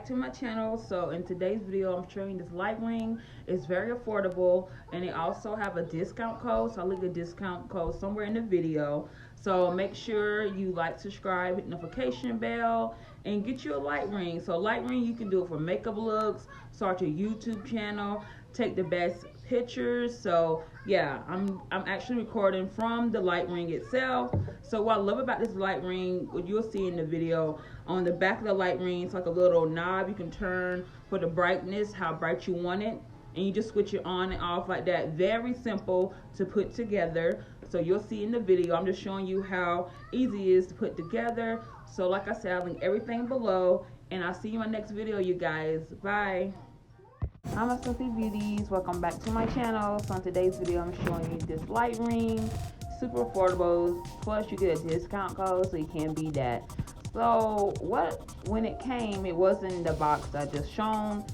back to my channel. So in today's video, I'm showing this light ring. It's very affordable, and they also have a discount code, so I'll leave a discount code somewhere in the video. So make sure you like, subscribe, hit notification bell, and get you a light ring. So light ring, you can do it for makeup looks, start your YouTube channel, take the best pictures. So yeah, I'm actually recording from the light ring itself. So what I love about this light ring, what you'll see in the video, on the back of the light ring, it's like a little knob you can turn for the brightness, how bright you want it, and you just switch it on and off like that. Very simple to put together. So you'll see in the video, I'm just showing you how easy it is to put together. So like I said, I'll link everything below, and I'll see you in my next video, you guys. Bye. Hi my Simply Beauties, welcome back to my channel. So in today's video, I'm showing you this light ring, super affordable, plus you get a discount code, so you can't beat that. So when it came, it wasn't in the box I just shown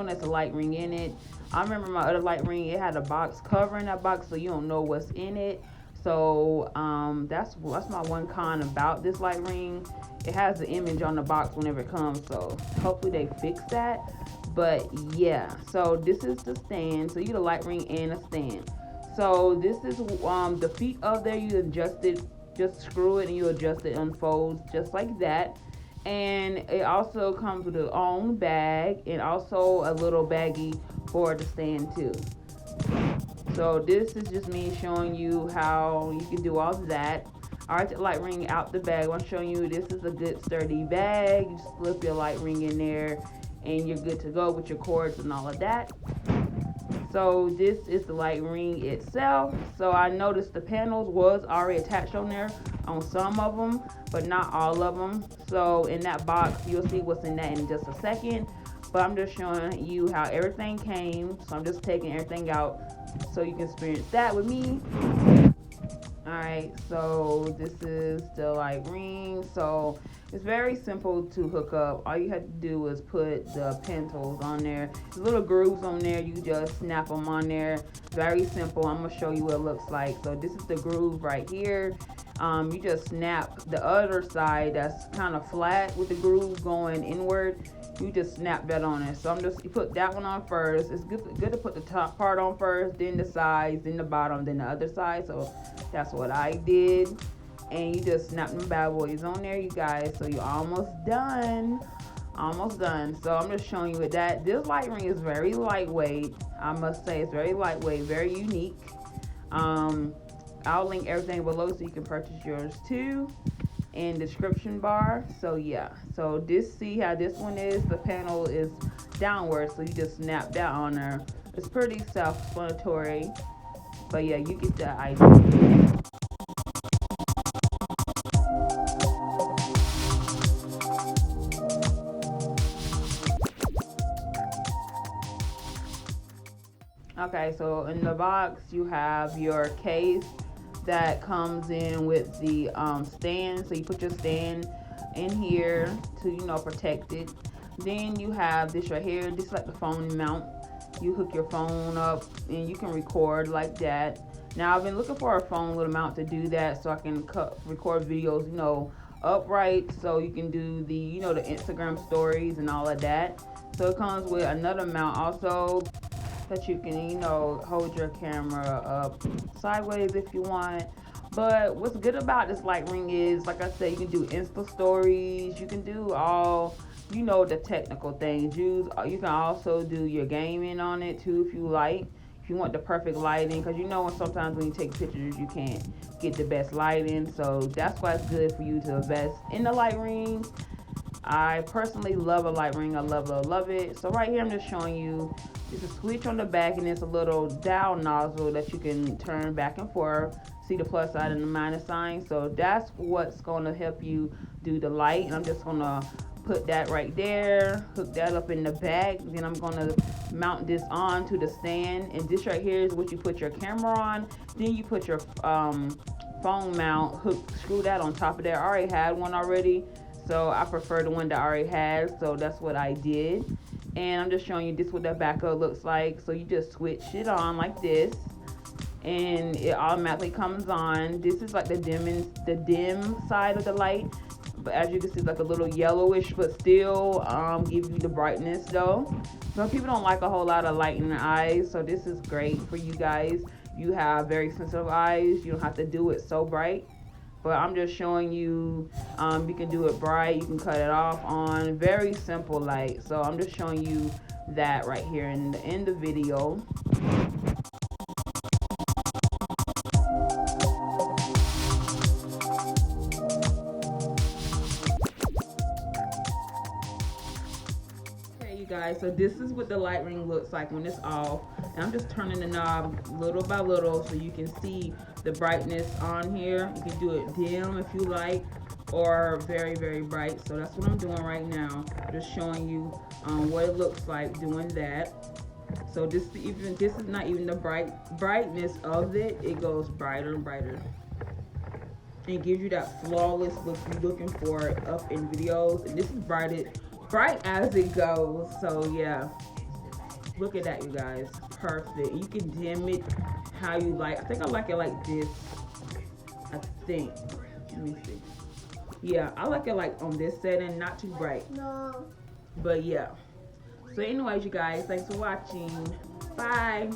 as a light ring in it. I remember my other light ring, it had a box covering that box, so you don't know what's in it. So that's my one con about this light ring. It has the image on the box whenever it comes, so hopefully they fix that. But yeah, so this is the stand. So you get a light ring and a stand. So this is the feet up there, you adjust it, just screw it and you adjust it, unfolds just like that. And it also comes with its own bag and also a little baggie for the stand too. So this is just me showing you how you can do all of that. Alright, the light ring out the bag. I'm showing you this is a good sturdy bag. You slip your light ring in there and you're good to go with your cords and all of that. So this is the light ring itself. So I noticed the panels was already attached on there on some of them, but not all of them. So in that box, you'll see what's in that in just a second. But I'm just showing you how everything came. So I'm just taking everything out so you can experience that with me. Alright, so this is the light ring. So it's very simple to hook up. All you have to do is put the pentacles on there. There's little grooves on there. You just snap them on there. Very simple. I'm going to show you what it looks like. So this is the groove right here. You just snap the other side that's kind of flat with the groove going inward. You just snap that on it. So you put that one on first. It's good to put the top part on first, then the sides, then the bottom, then the other side. So that's what I did. And you just snap them bad boys on there, you guys. So you're almost done. Almost done. So I'm just showing you with that. This light ring is very lightweight. I must say it's very lightweight, very unique. I'll link everything below so you can purchase yours too in description bar. So yeah, so see how this one is, the panel is downward, so you just snap that on there. It's pretty self-explanatory, but yeah, you get the idea. Okay, so in the box you have your case that comes in with the stand. So you put your stand in here to protect it. Then you have this right here, this is like the phone mount. You hook your phone up and you can record like that. Now I've been looking for a phone little mount to do that, so I can record videos upright, so you can do the the Instagram stories and all of that. So it comes with another mount also that you can hold your camera up sideways if you want. But what's good about this light ring is, like I said, you can do Insta stories, you can do all the technical things. You can also do your gaming on it too if you like, if you want the perfect lighting, because sometimes when you take pictures you can't get the best lighting. So that's why it's good for you to invest in the light ring. I personally love a light ring. I love it. So right here I'm just showing you, there's a switch on the back and it's a little dial nozzle that you can turn back and forth. See the plus side and the minus sign. So that's what's going to help you do the light. And I'm just going to put that right there, hook that up in the back. Then I'm going to mount this on to the stand. And this right here is what you put your camera on. Then you put your phone mount, screw that on top of there. I already had one already, so I prefer the one that I already has. So that's what I did. And I'm just showing you this what that backup looks like. So you just switch it on like this, and it automatically comes on. This is like the dim side of the light. but as you can see, like a little yellowish, but still give you the brightness though. Some people don't like a whole lot of light in their eyes, so this is great for you guys. You have very sensitive eyes, you don't have to do it so bright, but I'm just showing you, you can do it bright, you can cut it off on very simple light. So I'm just showing you that right here in the video. Guys, so this is what the light ring looks like when it's off, and I'm just turning the knob little by little so you can see the brightness on here. You can do it dim if you like, or very, very bright. So that's what I'm doing right now, just showing you what it looks like doing that. So this is not even the brightness of it. It goes brighter and brighter. It gives you that flawless look you're looking for up in videos, and this is bright as it goes. So yeah, look at that, you guys. Perfect. You can dim it how you like. I think I like it like this. I think. Let me see. Yeah, I like it like on this setting, not too bright. No. But yeah. So anyways, you guys, thanks for watching. Bye.